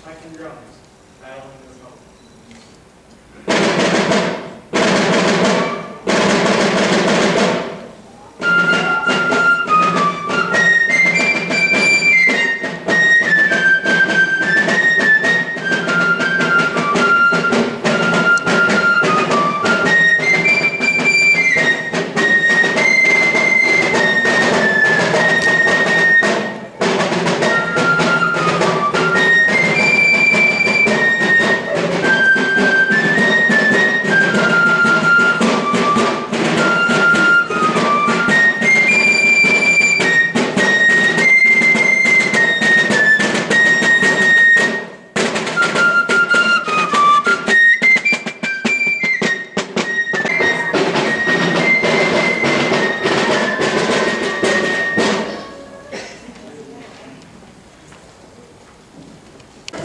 Mike and drums, violin and smoke.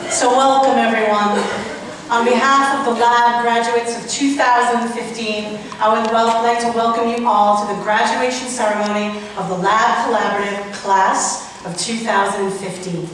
So welcome everyone. On behalf of the Lab graduates of 2015, I would like to welcome you all to the graduation ceremony of the Lab Collaborative Class of 2015.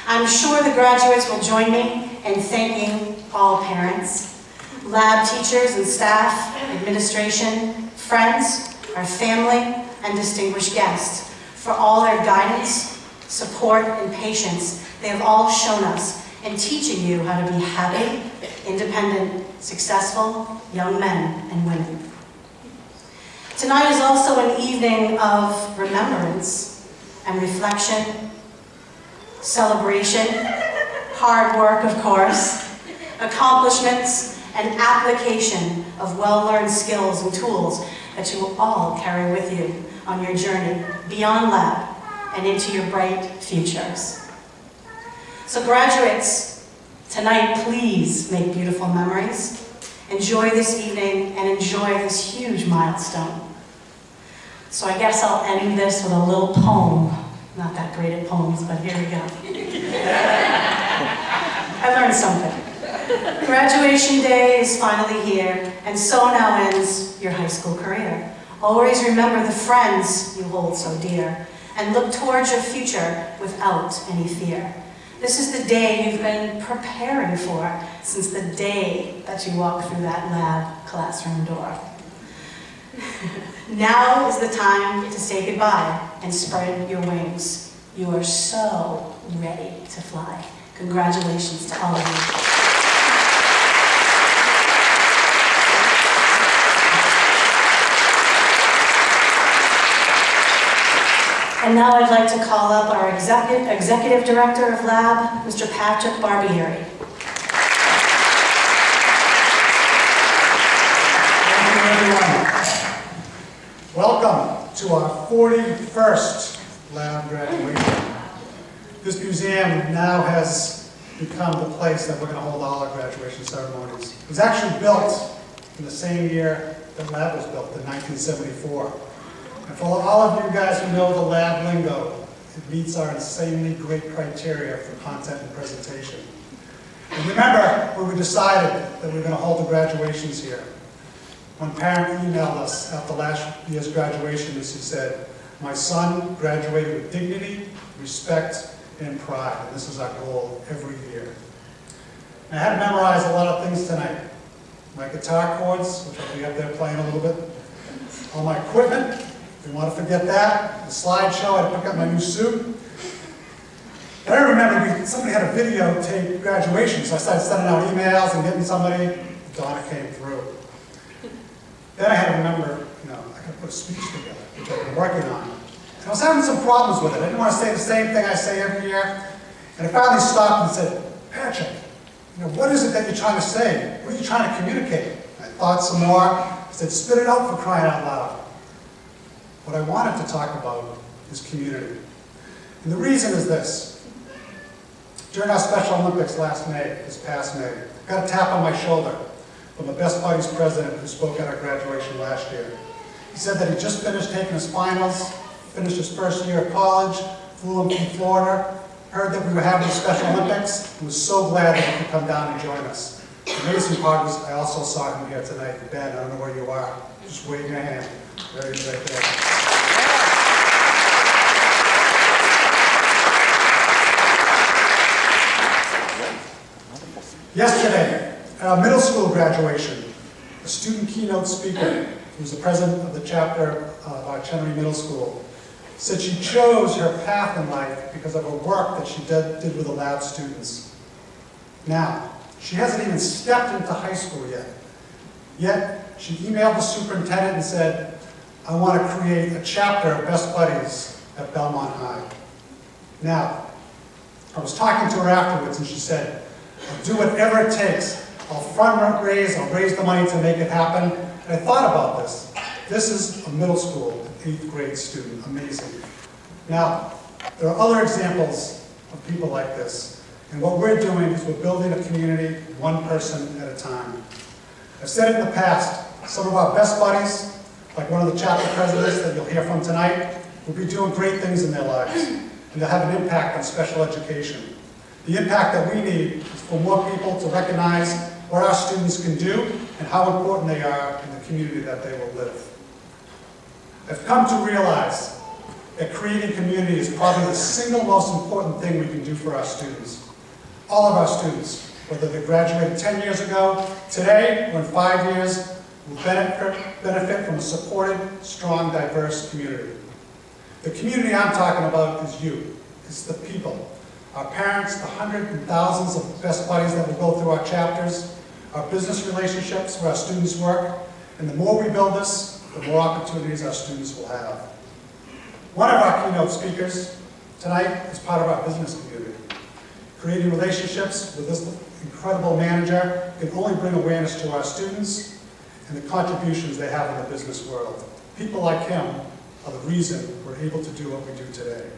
I'm sure the graduates will join me in thanking all parents, lab teachers and staff, administration, friends, our family, and distinguished guests for all their guidance, support, and patience they have all shown us in teaching you how to be happy, independent, successful young men and women. Tonight is also an evening of remembrance and reflection, celebration, hard work, of course, accomplishments, and application of well-learned skills and tools that you will all carry with you on your journey beyond lab and into your bright futures. So graduates, tonight please make beautiful memories, enjoy this evening, and enjoy this huge milestone. So I guess I'll end this with a little poem. Not that great at poems, but here we go. I learned something. Graduation day is finally here, and so now ends your high school career. Always remember the friends you hold so dear, and look towards your future without any fear. This is the day you've been preparing for since the day that you walked through that lab classroom door. Now is the time to say goodbye and spread your wings. You are so ready to fly. Congratulations to all of you. And now I'd like to call up our Executive Director of Lab, Mr. Patrick Barbieri. Thank you, everyone. Welcome to our 41st Lab graduation. This museum now has become the place that we're going to hold all our graduation ceremonies. It was actually built in the same year that Lab was built, in 1974. And for all of you guys who know the lab lingo, it meets our insanely great criteria for content and presentation. And remember when we decided that we were going to hold the graduations here. One parent emailed us after last year's graduation and she said, "My son graduated with dignity, respect, and pride." And this is our goal every year. And I had to memorize a lot of things tonight. My guitar chords, which I'll be up there playing a little bit. All my equipment. If you want to forget that, the slideshow, I picked up my new suit. And I remember somebody had a videotape graduation, so I started sending out emails and getting somebody. Donna came through. Then I had to remember, I got to put a speech together, which I've been working on. And I was having some problems with it. I didn't want to say the same thing I say every year. And I finally stopped and said, "Patrick, what is it that you're trying to say? What are you trying to communicate?" I thought some more. I said, "Spit it out, for crying out loud." What I wanted to talk about is community. And the reason is this. During our Special Olympics this past May, I got a tap on my shoulder from the Best Buddies president who spoke at our graduation last year. He said that he just finished taking his finals, finished his first year of college, flew in from Florida, heard that we were having the Special Olympics, and was so glad that he could come down and join us. The amazing part was I also saw him here tonight. Ben, I don't know where you are. Just wave your hand. There he is right there. Yesterday, at our middle school graduation, a student keynote speaker, who was the president of the chapter of our Chenery Middle School, said she chose her path in life because of her work that she did with the lab students. Now, she hasn't even stepped into high school yet. Yet, she emailed the superintendent and said, I want to create a chapter of Best Buddies at Belmont High. Now, I was talking to her afterwards and she said, I'll do whatever it takes. I'll fundraise, I'll raise the money to make it happen. And I thought about this. This is a middle school, 8th grade student, amazing. Now, there are other examples of people like this. And what we're doing is we're building a community, one person at a time. I've said it in the past, some of our best buddies, like one of the chapter presidents that you'll hear from tonight, will be doing great things in their lives. And they'll have an impact on special education. The impact that we need is for more people to recognize what our students can do and how important they are in the community that they will live. I've come to realize that creating community is probably the single most important thing we can do for our students. All of our students, whether they graduated 10 years ago, today, or in 5 years, will benefit from a supported, strong, diverse community. The community I'm talking about is you. It's the people. Our parents, the hundreds and thousands of best buddies that will go through our chapters, our business relationships where our students work, and the more we build this, the more opportunities our students will have. One of our keynote speakers tonight is part of our business community. Creating relationships with this incredible manager can only bring awareness to our students and the contributions they have in the business world. People like him are the reason we're able to do what we do today.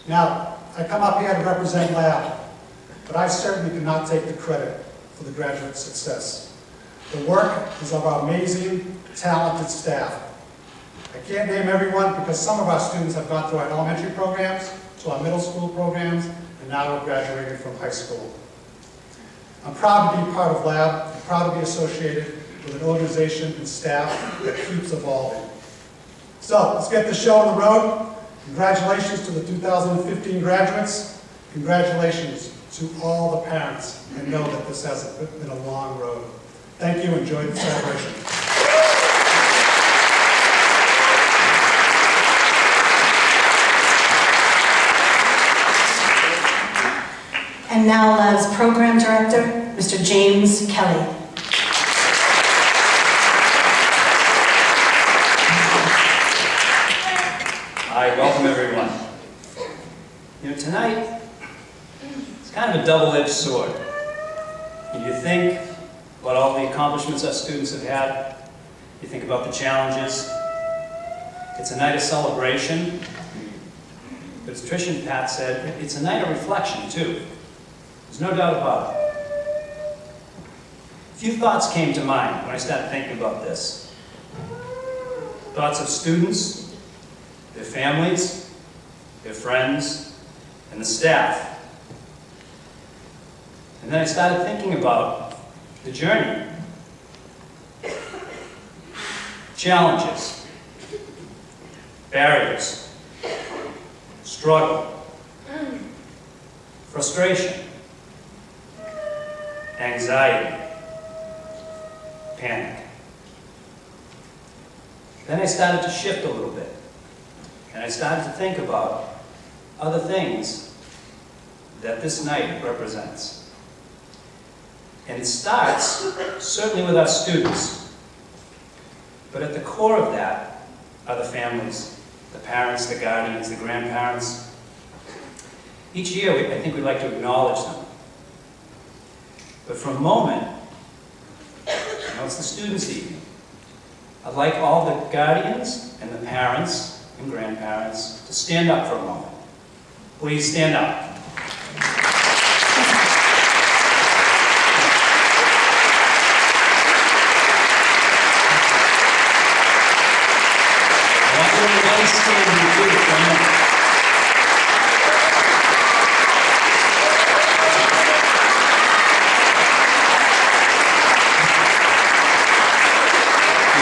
Now, I come up here to represent Lab, but I certainly cannot take the credit for the graduate success. The work is of our amazing, talented staff. I can't name everyone because some of our students have gone through our elementary programs, to our middle school programs, and now we're graduating from high school. I'm proud to be part of Lab. I'm proud to be associated with an organization and staff that keeps evolving. So, let's get the show on the road. Congratulations to the 2015 graduates. Congratulations to all the parents. I know that this has been a long road. Thank you. Enjoy the celebration. And now Lab's Program Director, Mr. James Kelly. Hi, welcome everyone. You know, tonight, it's kind of a double-edged sword. You think about all the accomplishments our students have had, you think about the challenges. It's a night of celebration, but as Trish and Pat said, it's a night of reflection too. There's no doubt about it. A few thoughts came to mind when I started thinking about this. Thoughts of students, their families, their friends, and the staff. And then I started thinking about the journey. Challenges, barriers, struggle, frustration, anxiety, panic. Then I started to shift a little bit. And I started to think about other things that this night represents. And it starts certainly with our students. But at the core of that are the families, the parents, the guardians, the grandparents. Each year, I think we'd like to acknowledge them. But for a moment, you know, it's the students' evening. I'd like all the guardians and the parents and grandparents to stand up for a moment. Please stand up. I want everybody standing too for a minute.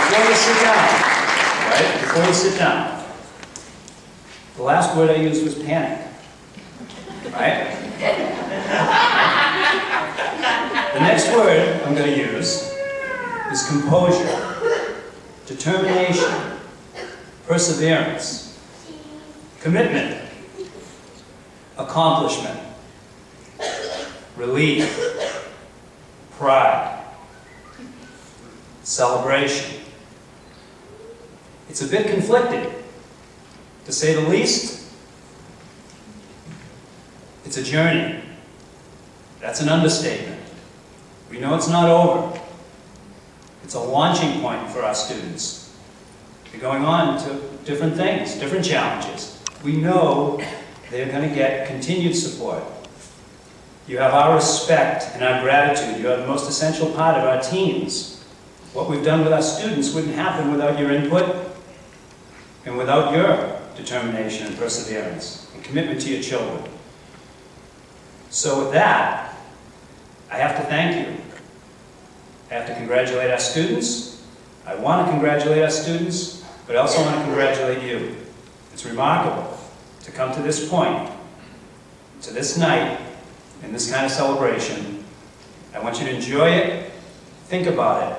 Before you sit down, right? Before you sit down, the last word I used was panic, right? The next word I'm going to use is composure, determination, perseverance, commitment, accomplishment, relief, pride, celebration. It's a bit conflicting, to say the least. It's a journey. That's an understatement. We know it's not over. It's a launching point for our students. They're going on to different things, different challenges. We know they're going to get continued support. You have our respect and our gratitude. You are the most essential part of our teams. What we've done with our students wouldn't happen without your input and without your determination and perseverance and commitment to your children. So with that, I have to thank you. I have to congratulate our students. I want to congratulate our students, but I also want to congratulate you. It's remarkable to come to this point, to this night, in this kind of celebration. I want you to enjoy it, think about it,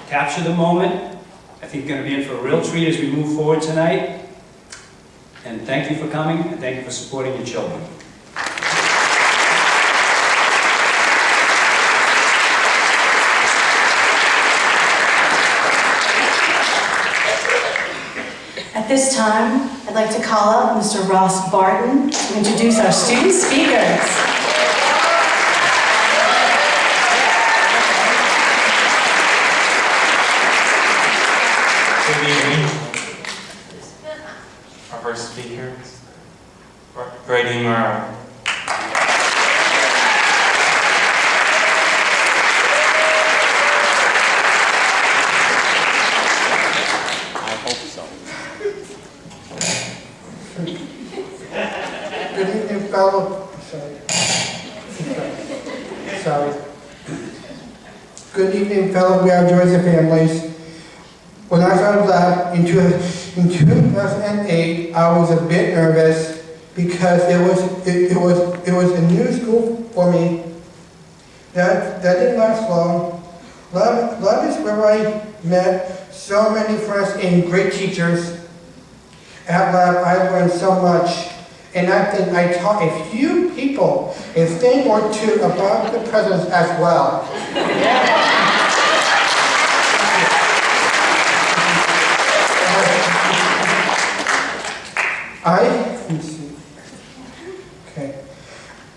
capture the moment. I think you're going to be in for a real treat as we move forward tonight. And thank you for coming, and thank you for supporting your children. At this time, I'd like to call up Mr. Ross Barton to introduce our student speakers. Good evening. Our first speaker, Brady Murrow. Good evening, fellow. Sorry. Good evening, fellow graduates and families. When I started lab in 2008, I was a bit nervous because it was a new school for me. That didn't last long. Lab is where I met so many friends and great teachers. At Lab, I learned so much, and I think I taught a few people a thing or two about the presidents as well.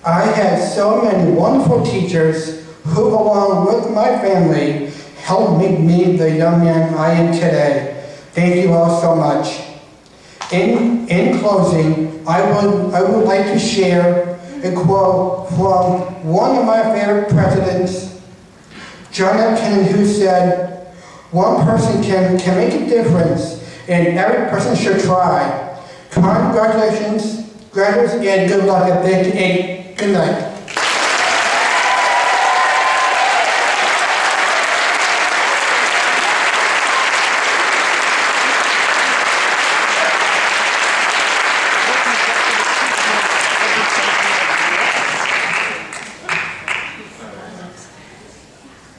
I had so many wonderful teachers who, along with my family, helped make me the young man I am today. Thank you all so much. In closing, I would like to share a quote from one of my favorite presidents, John F. Kennedy, who said, "One person can make a difference, and every person should try." Congratulations, graduates, and good luck at Big 8. Good night.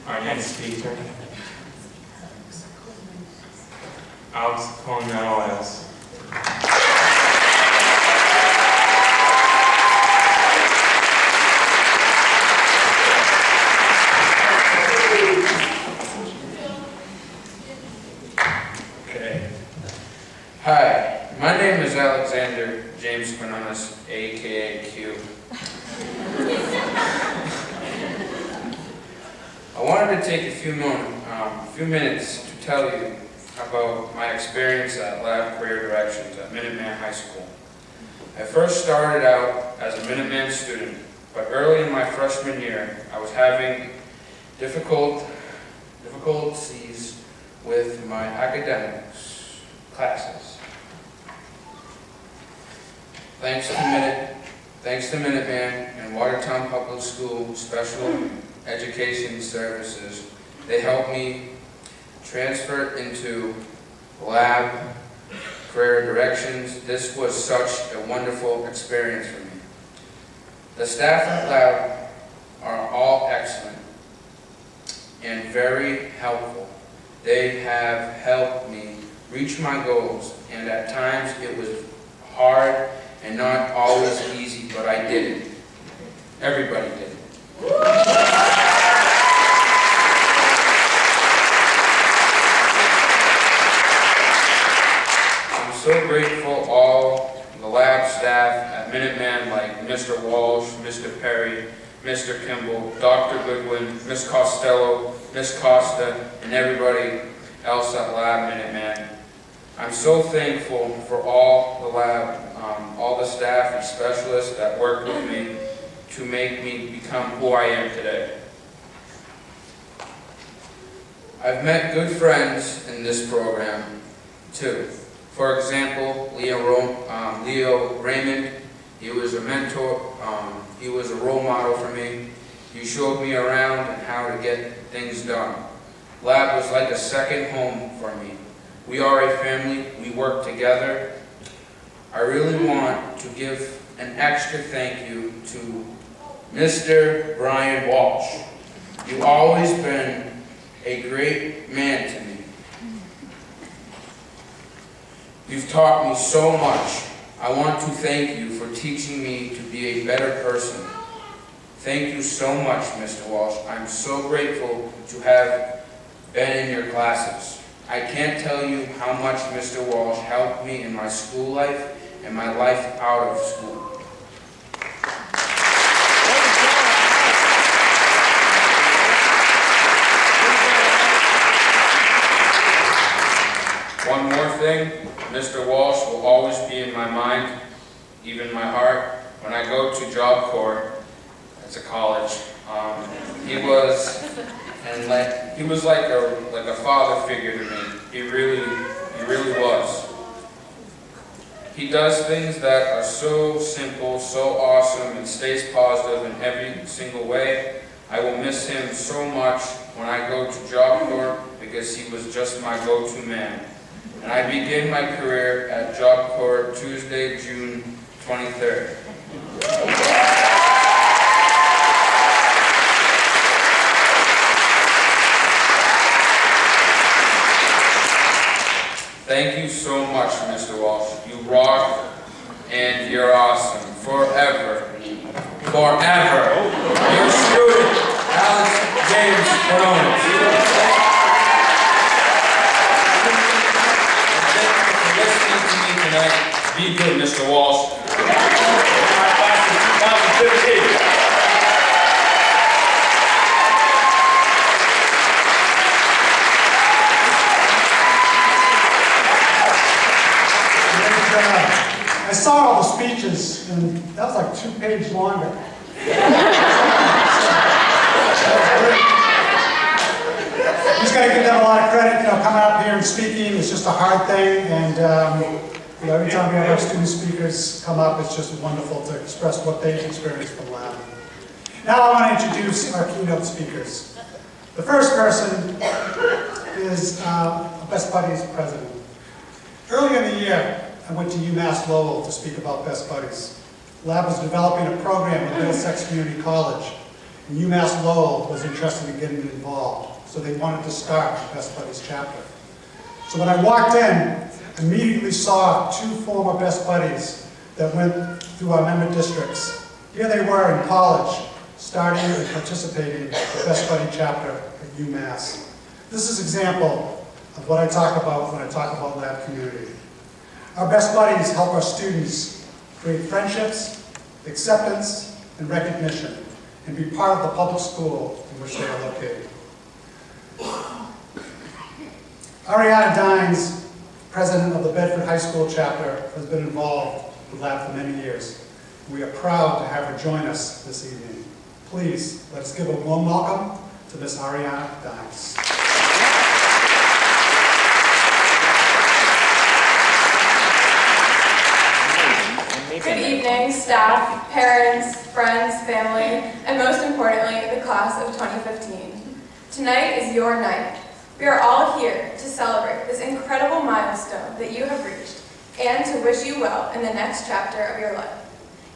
Our next speaker, Alex Colonel-Oils. Hi, my name is Alexander James Quinones, aka Q. I wanted to take a few minutes to tell you about my experience at Lab Career Directions at Minuteman High School. I first started out as a Minuteman student, but early in my freshman year, I was having difficulties with my academics classes. Thanks to Minuteman and Watertown Public School Special Education Services, they helped me transfer into Lab Career Directions. This was such a wonderful experience for me. The staff at Lab are all excellent. and very helpful. They have helped me reach my goals, and at times it was hard and not always easy, but I did it. Everybody did it. I'm so grateful all the lab staff at Minuteman, like Mr. Walsh, Mr. Perry, Mr. Kimball, Dr. Goodwin, Ms. Costello, Ms. Costa, and everybody else at Lab Minuteman. I'm so thankful for all the lab, all the staff and specialists that work with me to make me become who I am today. I've met good friends in this program too. For example, Leo Raymond, he was a mentor, he was a role model for me. He showed me around and how to get things done. Lab was like a second home for me. We are a family, we work together. I really want to give an extra thank you to Mr. Brian Walsh. You've always been a great man to me. You've taught me so much. I want to thank you for teaching me to be a better person. Thank you so much, Mr. Walsh. I'm so grateful to have been in your classes. I can't tell you how much Mr. Walsh helped me in my school life and my life out of school. One more thing, Mr. Walsh will always be in my mind, even my heart. When I go to Job Corps, that's a college, he was like a father figure to me. He really was. He does things that are so simple, so awesome, and stays positive in every single way. I will miss him so much when I go to Job Corps because he was just my go-to man. And I begin my career at Job Corps Tuesday, June 23rd. Thank you so much, Mr. Walsh. You rock and you're awesome. Forever. Forever. Your student, Alex James Coronas. Be good, Mr. Walsh. My class of 2015. I saw all the speeches, and that was like 2 pages longer. Just got to give them a lot of credit. Coming up here and speaking is just a hard thing, and every time we have our student speakers come up, it's just wonderful to express what they've experienced from Lab. Now I want to introduce our keynote speakers. The first person is a Best Buddies president. Earlier in the year, I went to UMass Lowell to speak about Best Buddies. Lab was developing a program at Middlesex Community College, and UMass Lowell was interested in getting involved, so they wanted to start the Best Buddies chapter. So when I walked in, immediately saw 2 former Best Buddies that went through our member districts. Here they were in college, starting and participating in the Best Buddy chapter at UMass. This is an example of what I talk about when I talk about Lab community. Our Best Buddies help our students create friendships, acceptance, and recognition, and be part of the public school in which they are located. Ariana Dines, president of the Bedford High School chapter, has been involved with Lab for many years. We are proud to have her join us this evening. Please, let's give a warm welcome to Miss Ariana Dines. Good evening, staff, parents, friends, family, and most importantly, the class of 2015. Tonight is your night. We are all here to celebrate this incredible milestone that you have reached and to wish you well in the next chapter of your life.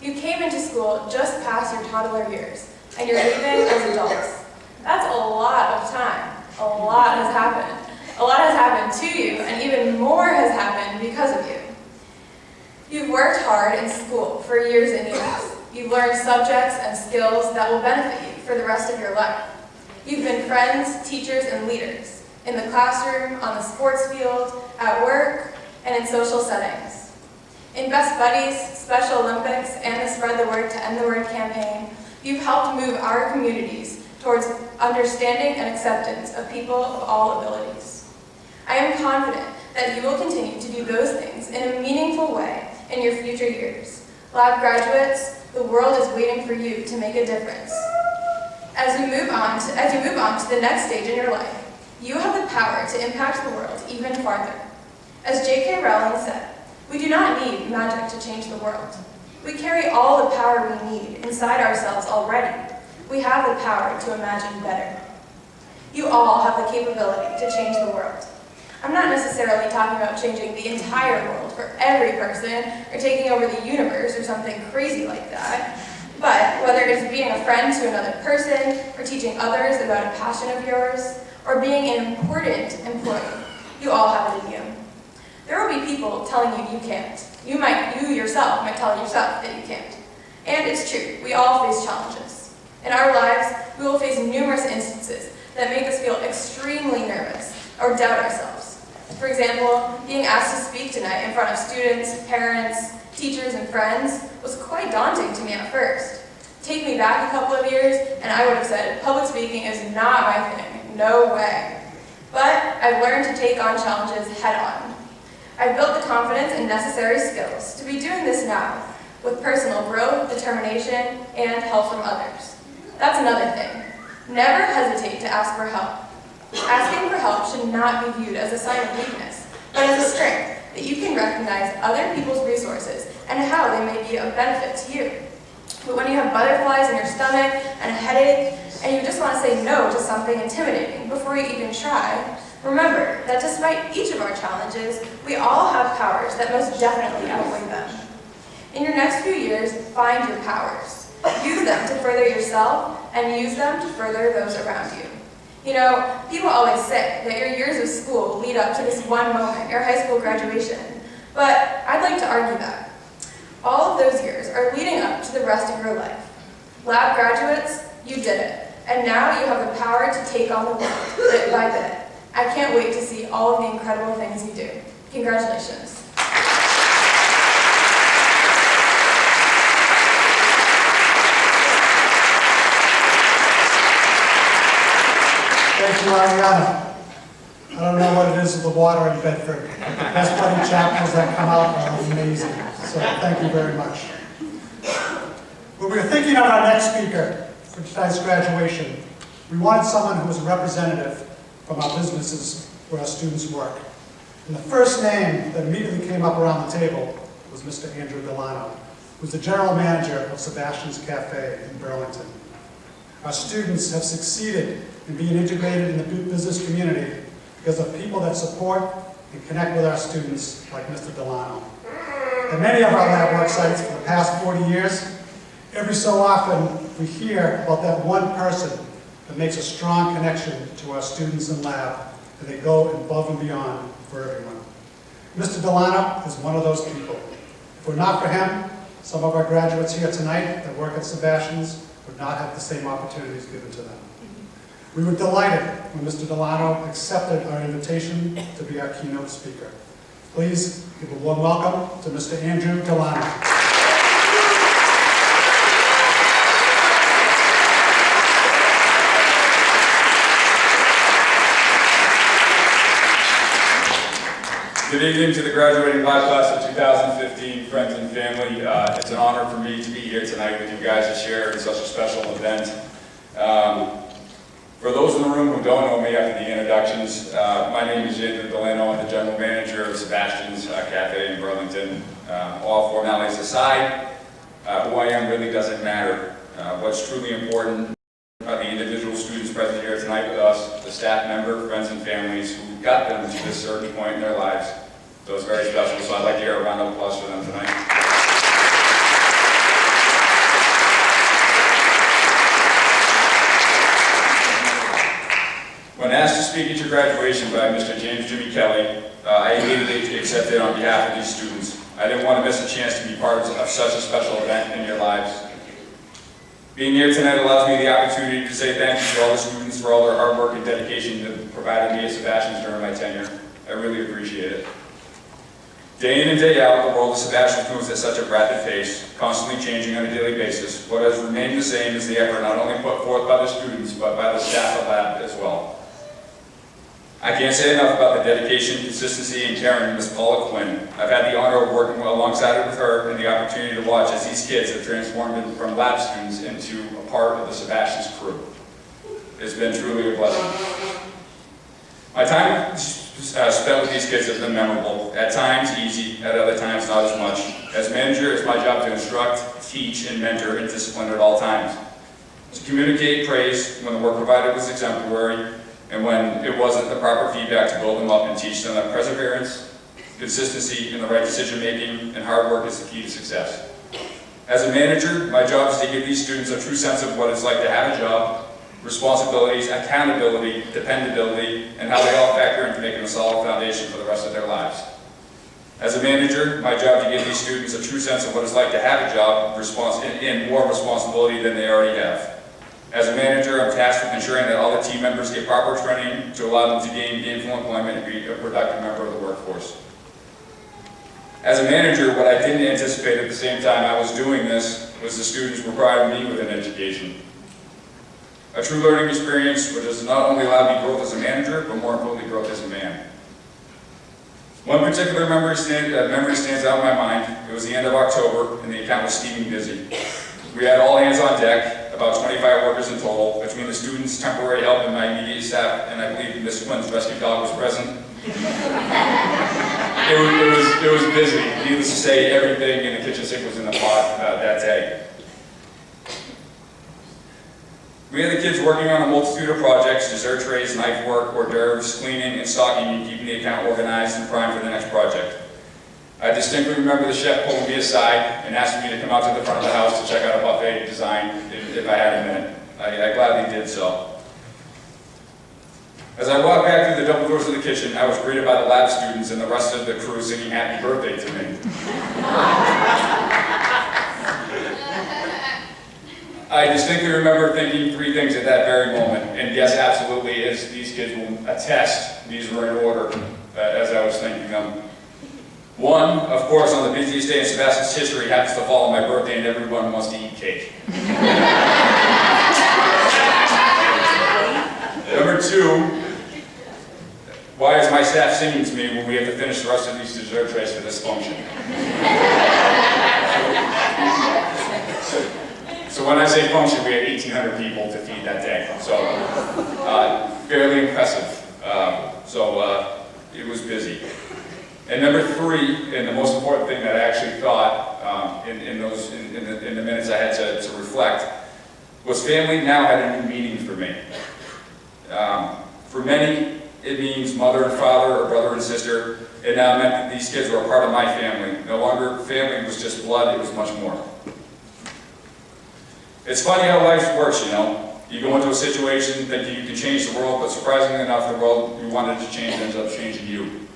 You came into school just past your toddler years, and you're leaving as adults. That's a lot of time. A lot has happened. A lot has happened to you, and even more has happened because of you. You've worked hard in school for years and years. You've learned subjects and skills that will benefit you for the rest of your life. You've been friends, teachers, and leaders in the classroom, on the sports field, at work, and in social settings. In Best Buddies, Special Olympics, and the Spread the Word to End the Word campaign, you've helped move our communities towards understanding and acceptance of people of all abilities. I am confident that you will continue to do those things in a meaningful way in your future years. Lab graduates, the world is waiting for you to make a difference. As you move on to the next stage in your life, you have the power to impact the world even farther. As J.K. Rowling said, we do not need magic to change the world. We carry all the power we need inside ourselves already. We have the power to imagine better. You all have the capability to change the world. I'm not necessarily talking about changing the entire world for every person or taking over the universe or something crazy like that. But whether it is being a friend to another person or teaching others about a passion of yours or being an important employee, you all have it in you. There will be people telling you you can't. You yourself might tell yourself that you can't. And it's true, we all face challenges. In our lives, we will face numerous instances that make us feel extremely nervous or doubt ourselves. For example, being asked to speak tonight in front of students, parents, teachers, and friends was quite daunting to me at first. Take me back a couple of years, and I would have said, public speaking is not my thing, no way. But I've learned to take on challenges head on. I've built the confidence and necessary skills to be doing this now, with personal growth, determination, and help from others. That's another thing. Never hesitate to ask for help. Asking for help should not be viewed as a sign of weakness, but as a strength that you can recognize other people's resources and how they may be of benefit to you. But when you have butterflies in your stomach and a headache, and you just want to say no to something intimidating before you even try, remember that despite each of our challenges, we all have powers that most definitely outweigh them. In your next few years, find your powers. Use them to further yourself and use them to further those around you. You know, people always say that your years of school lead up to this one moment, your high school graduation. But I'd like to argue that all of those years are leading up to the rest of your life. Lab graduates, you did it. And now you have the power to take on the world, bit by bit. I can't wait to see all of the incredible things you do. Congratulations. Thank you, Ariana. I don't know what it is with the water in Bedford. Best Buddy chapters that come out are amazing. So thank you very much. When we were thinking of our next speaker for tonight's graduation, we wanted someone who was a representative from our businesses where our students work. And the first name that immediately came up around the table was Mr. Andrew Delano, who's the general manager of Sebastian's Cafe in Burlington. Our students have succeeded in being integrated in the business community because of people that support and connect with our students like Mr. Delano. At many of our lab work sites for the past 40 years, every so often we hear about that one person that makes a strong connection to our students in lab, and they go above and beyond for everyone. Mr. Delano is one of those people. If we're not for him, some of our graduates here tonight that work at Sebastian's would not have the same opportunities given to them. We were delighted when Mr. Delano accepted our invitation to be our keynote speaker. Please give a warm welcome to Mr. Andrew Delano. Good evening to the graduating class of 2015, friends and family. It's an honor for me to be here tonight with you guys to share in such a special event. For those in the room who don't know me after the introductions, my name is Andrew Delano. I'm the general manager of Sebastian's Cafe in Burlington. All formalities aside, who I am really doesn't matter. What's truly important are the individual students present here tonight with us, the staff member, friends and families who got them to this certain point in their lives. So it's very special, so I'd like to hear a round of applause for them tonight. speak at your graduation by Mr. James Jimmy Kelly, I immediately accepted on behalf of these students. I didn't want to miss a chance to be part of such a special event in your lives. Being here tonight allows me the opportunity to say thank you to all the students for all their hard work and dedication that provided me at Sebastian's during my tenure. I really appreciate it. Day in and day out, the world of Sebastian's moves at such a rapid pace, constantly changing on a daily basis. What has remained the same is the effort not only put forth by the students, but by the staff of LABBB as well. I can't say enough about the dedication, consistency, and caring of Ms. Paula Quinn. I've had the honor of working alongside with her and the opportunity to watch as these kids have transformed from LABBB students into a part of the Sebastian's crew. It's been truly a blessing. My time spent with these kids has been memorable. At times easy, at other times not as much. As manager, it's my job to instruct, teach, and mentor and discipline at all times. To communicate praise when the work provided was exemplary, and when it wasn't, the proper feedback to build them up and teach them that perseverance, consistency, and the right decision-making and hard work is the key to success. As a manager, my job is to give these students a true sense of what it's like to have a job, responsibilities, accountability, dependability, and how they all factor into making a solid foundation for the rest of their lives. As a manager, my job is to give these students a true sense of what it's like to have a job and more responsibility than they already have. As a manager, I'm tasked with ensuring that all the team members get proper training to allow them to gain gainful employment and be a productive member of the workforce. As a manager, what I didn't anticipate at the same time I was doing this was the students were providing me with an education. A true learning experience which has not only allowed me growth as a manager, but more importantly, growth as a man. One particular memory stands out in my mind. It was the end of October, and the account was steaming busy. We had all hands on deck, about 25 workers in total, between the students, temporary help, and my immediate staff, and I believe Ms. Quinn's rescue dog was present. It was busy. Needless to say, everything in the kitchen sink was in the pot that day. We had the kids working on a multitude of projects: dessert trays, knife work, hors d'oeuvres, cleaning and stocking, and keeping the account organized and primed for the next project. I distinctly remember the chef pulling me aside and asking me to come out to the front of the house to check out a buffet design if I had a minute. I gladly did so. As I walked back through the double doors of the kitchen, I was greeted by the LABBB students and the rest of the crew singing happy birthday to me. I distinctly remember thinking three things at that very moment, and yes, absolutely, as these kids will attest, these were in order as I was thinking them. One, of course, on the busiest day in Sebastian's history, happens to fall on my birthday and everyone wants to eat cake. Number two, why is my staff singing to me when we have to finish the rest of these dessert trays for this function? So when I say function, we had 1,800 people to feed that day. So fairly impressive. It was busy. And number three, and the most important thing that I actually thought in the minutes I had to reflect, was family now had a new meaning for me. For many, it means mother and father, or brother and sister. It now meant that these kids were a part of my family. No longer family was just blood, it was much more. It's funny how life works, you know. You go into a situation thinking you can change the world, but surprisingly enough, the world you wanted to change ends up changing you.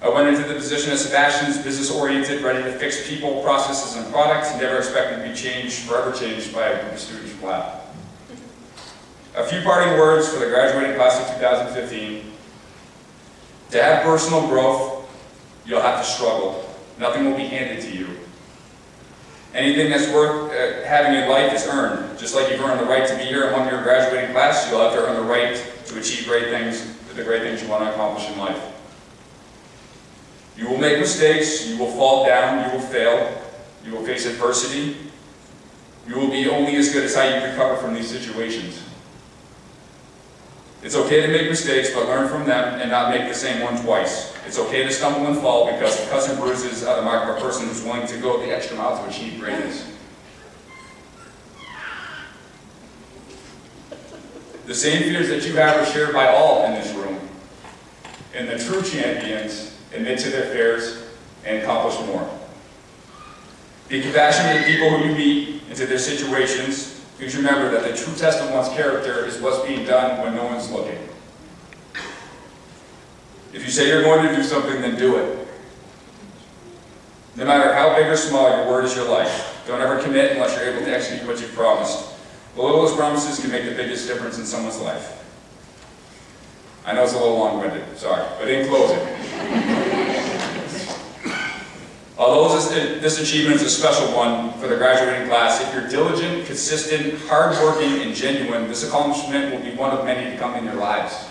I went into the position as Sebastian's business-oriented, ready to fix people, processes, and products, and never expected to be changed, forever changed by a group of students from LABBB. A few parting words for the graduating class of 2015. To have personal growth, you'll have to struggle. Nothing will be handed to you. Anything that's worth having in life is earned. Just like you've earned the right to be here among your graduating class, you'll have to earn the right to achieve great things, the great things you want to accomplish in life. You will make mistakes, you will fall down, you will fail, you will face adversity. You will be only as good as how you recover from these situations. It's okay to make mistakes, but learn from them and not make the same one twice. It's okay to stumble and fall because the cuts and bruises are the mark of a person who's willing to go the extra mile to achieve greatness. The same fears that you have are shared by all in this room. And the true champions admit to their fears and accomplish more. Be compassionate to people who you meet and to their situations. Please remember that the true test of one's character is what's being done when no one's looking. If you say you're going to do something, then do it. No matter how big or small, your word is your life. Don't ever commit unless you're able to execute what you've promised. The littlest promises can make the biggest difference in someone's life. I know it's a little long-winded, sorry, but in closing. Although this achievement is a special one for the graduating class, if you're diligent, consistent, hardworking, and genuine, this accomplishment will be one of many to come in your lives.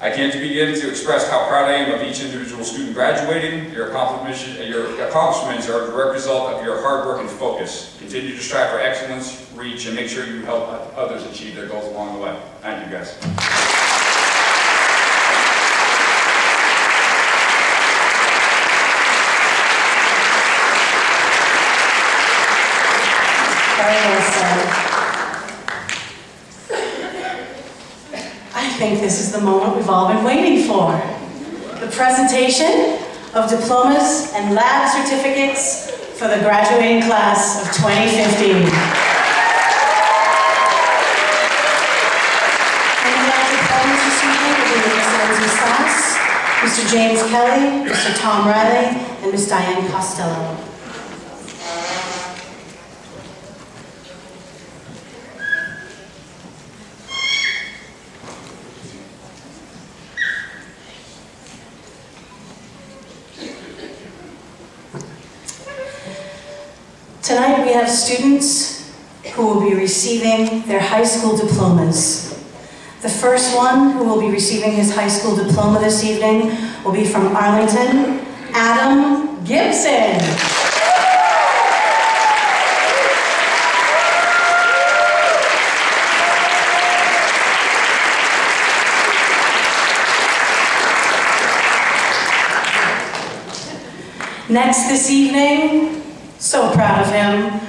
I can't begin to express how proud I am of each individual student graduating. Your accomplishments are a direct result of your hard work and focus. Continue to strive for excellence, reach, and make sure you help others achieve their goals along the way. Thank you, guys. Very well said. I think this is the moment we've all been waiting for. The presentation of diplomas and lab certificates for the graduating class of 2015. And the diplomas this evening will be Ms. Lindsay Sass, Mr. James Kelly, Mr. Tom Riley, and Ms. Diane Costello. Tonight we have students who will be receiving their high school diplomas. The first one who will be receiving his high school diploma this evening will be from Arlington, Adam Gibson. Next this evening, so proud of him,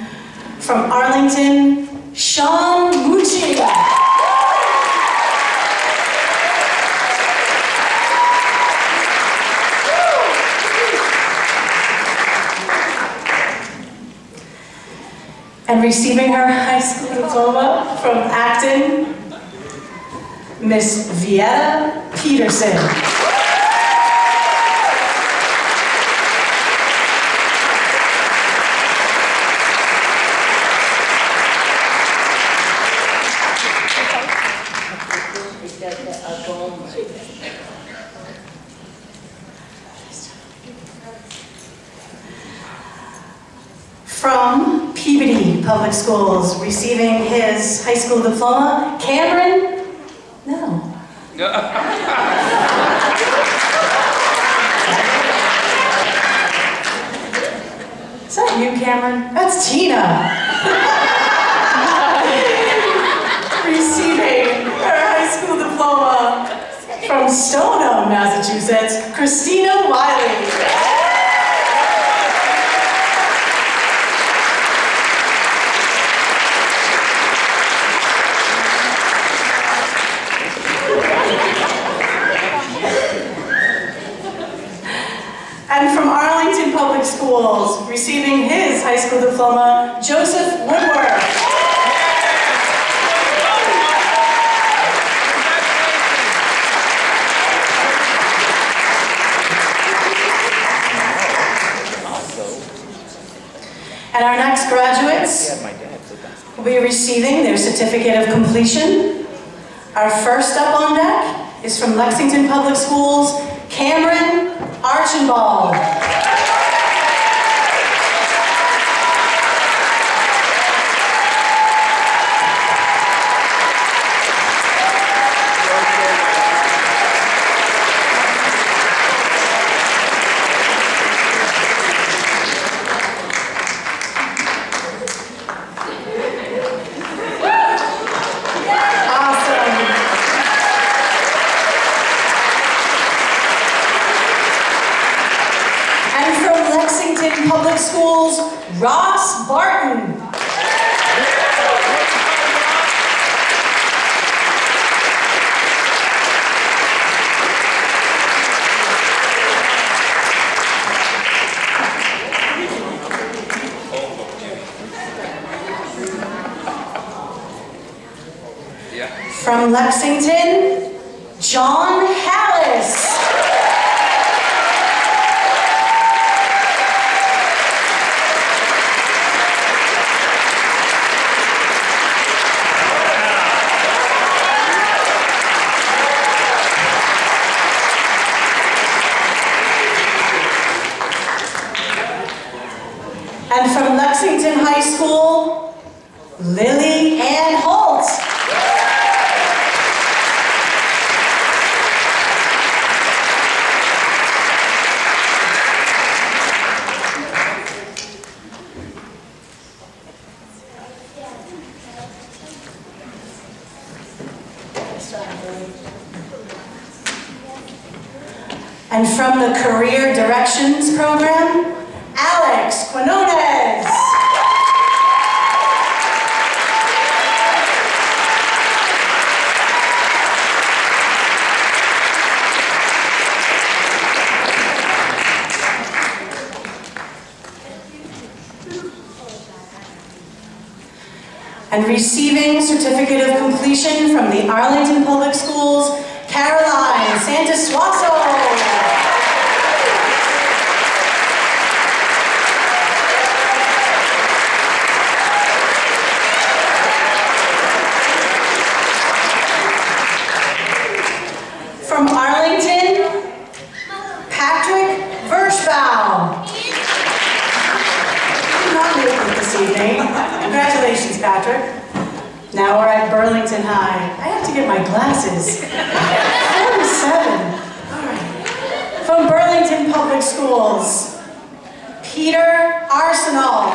from Arlington, Sean Mucci. And receiving her high school diploma from Acton, Miss Vieta Peterson. From Peabody Public Schools, receiving his high school diploma, Cameron? No. Is that you, Cameron? That's Tina. Receiving her high school diploma from Stoneham, Massachusetts, Christina Wiley. And from Arlington Public Schools, receiving his high school diploma, Joseph Woodward. And our next graduates will be receiving their certificate of completion. Our first up on deck is from Lexington Public Schools, Cameron Archambault. Public Schools, Ross Barton. From Lexington, John Hallis. And from Lexington High School, Lily Ann Holt. And from the Career Directions Program, Alex Quinones. And receiving certificate of completion from the Arlington Public Schools, Caroline Santos-Suazo. From Arlington, Patrick Vershbaum. Not new this evening. Congratulations, Patrick. Now we're at Burlington High. I have to get my glasses. 47. All right. From Burlington Public Schools, Peter Arsenal.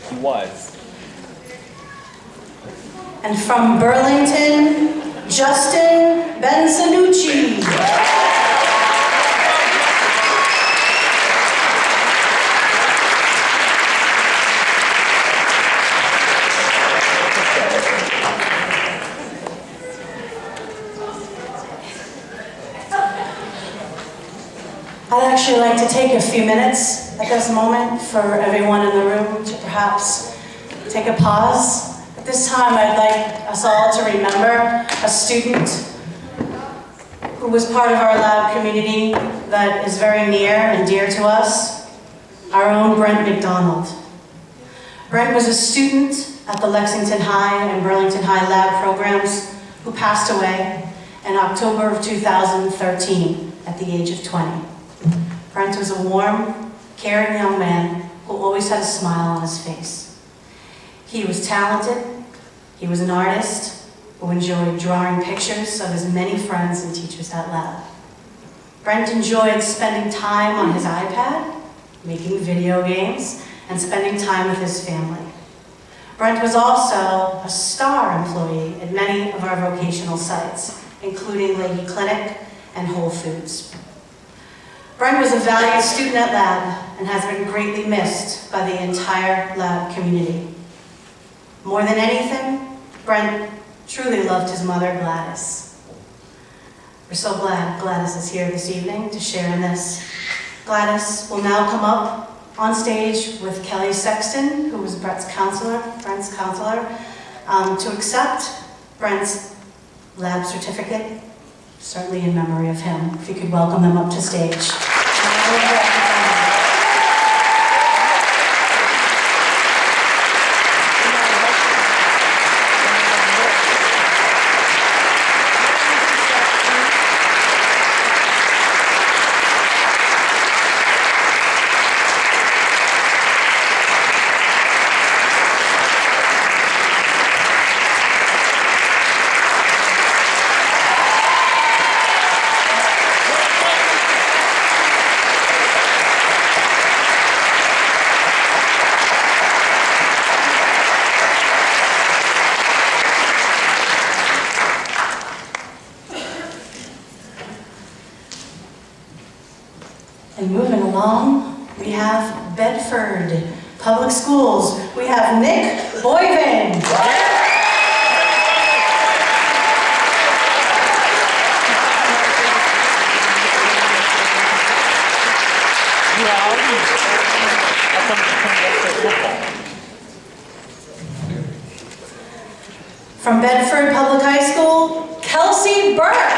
He was. And from Burlington, Justin Bensanucci. I'd actually like to take a few minutes at this moment for everyone in the room to perhaps take a pause. At this time, I'd like us all to remember a student who was part of our lab community that is very near and dear to us, our own Brent McDonald. Brent was a student at the Lexington High and Burlington High lab programs who passed away in October of 2013 at the age of 20. Brent was a warm, caring young man who always had a smile on his face. He was talented. He was an artist who enjoyed drawing pictures of his many friends and teachers at lab. Brent enjoyed spending time on his iPad, making video games, and spending time with his family. Brent was also a star employee at many of our vocational sites, including Leahy Clinic and Whole Foods. Brent was a valued student at lab and has been greatly missed by the entire lab community. More than anything, Brent truly loved his mother, Gladys. We're so glad Gladys is here this evening to share in this. Gladys will now come up on stage with Kelly Sexton, who was Brent's counselor, to accept Brent's lab certificate, certainly in memory of him. If you could welcome them up to stage. And moving along, we have Bedford Public Schools. We have Nick Boyven. From Bedford Public High School, Kelsey Burke.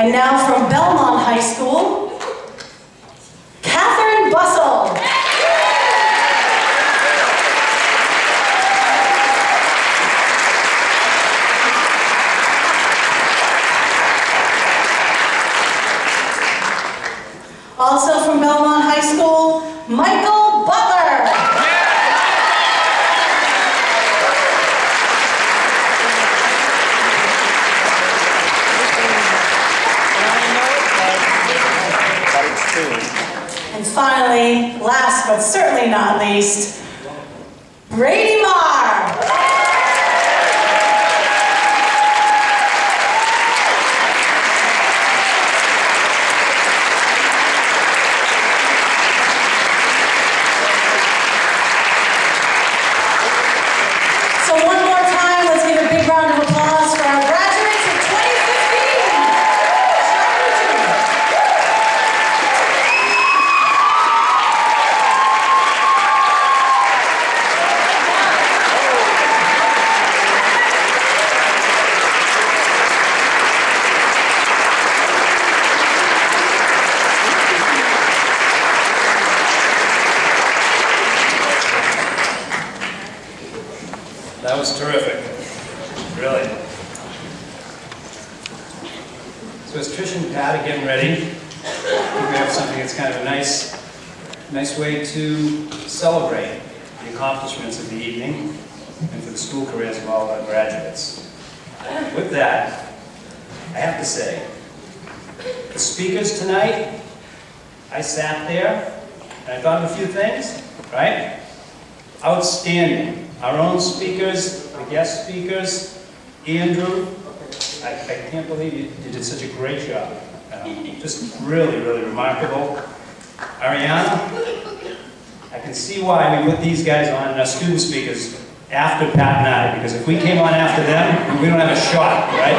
And now from Belmont High School, Catherine Bussell. Also from Belmont High School, Michael Butler. And finally, last but certainly not least, Brady Marr. So one more time, let's give a big round of applause for our graduates of 2015. That was terrific, really. So as Trish and Pat are getting ready, I think we have something that's kind of a nice way to celebrate the accomplishments of the evening and for the school careers of all of our graduates. With that, I have to say, the speakers tonight, I sat there and I thought of a few things, right? Outstanding. Our own speakers, the guest speakers, Andrew, I can't believe you did such a great job. Just really, really remarkable. Ariana, I can see why we put these guys on, our student speakers, after Pat and I, because if we came on after them, we don't have a shot, right?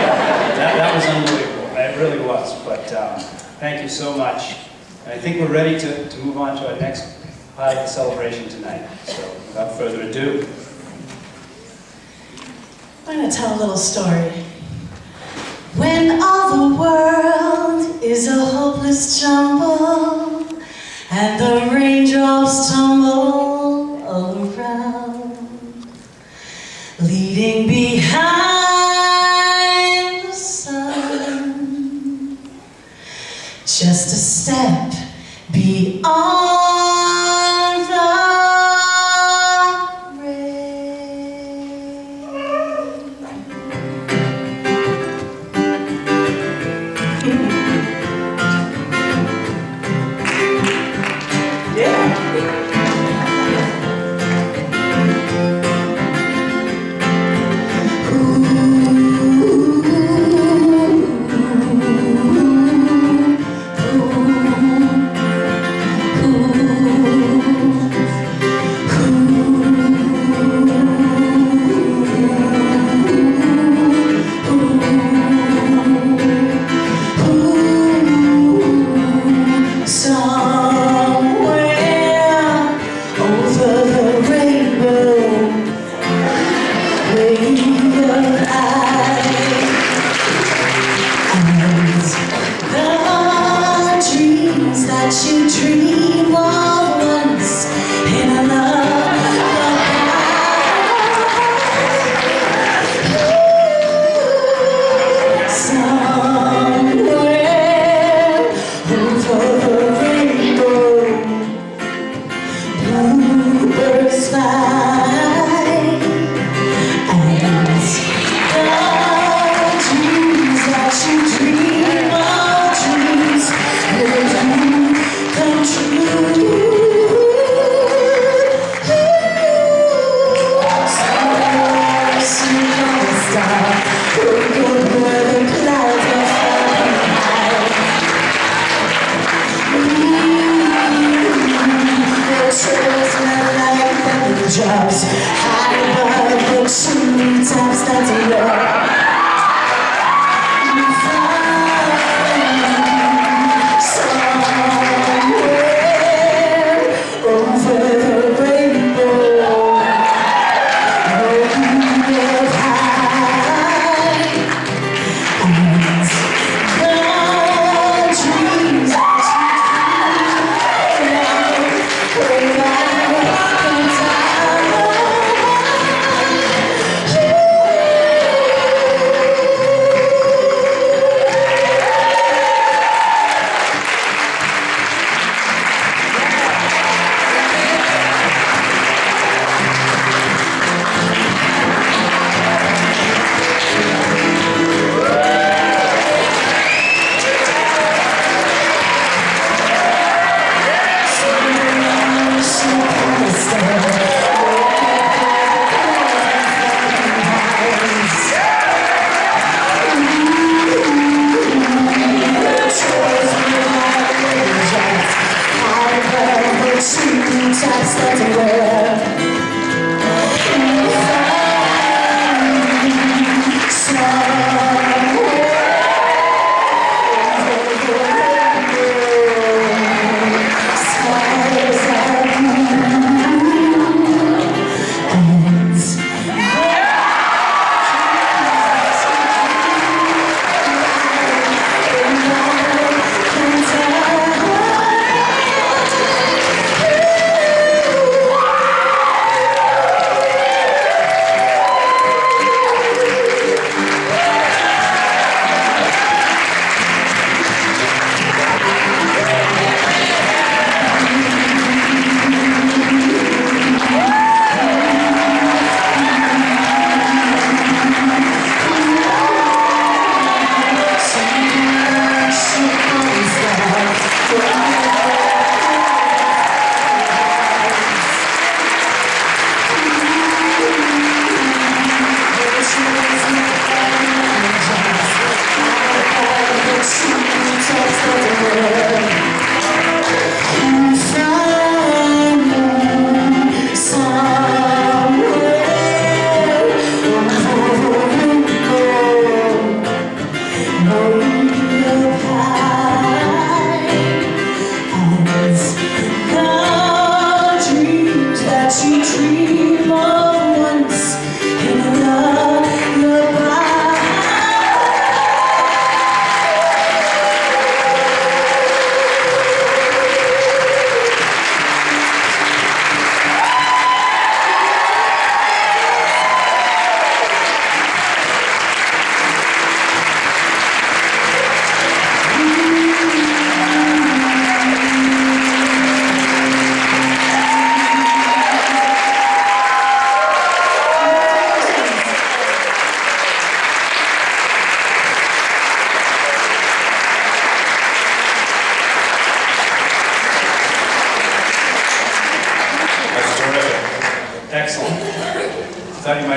That was unbelievable. It really was. But thank you so much. And I think we're ready to move on to our next part of the celebration tonight. So without further ado, I'm going to tell a little story. When all the world is a hopeless jumble and the raindrops tumble all around, leading behind the sun, just a step beyond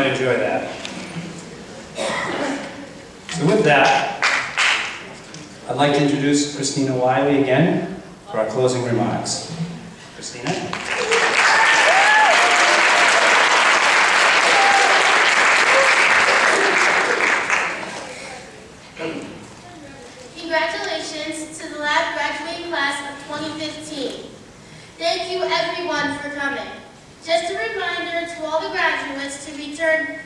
might enjoy that. So with that, I'd like to introduce Christina Wiley again for our closing remarks. Christina? Congratulations to the lab graduating class of 2015. Thank you everyone for coming. Just a reminder to all the graduates to return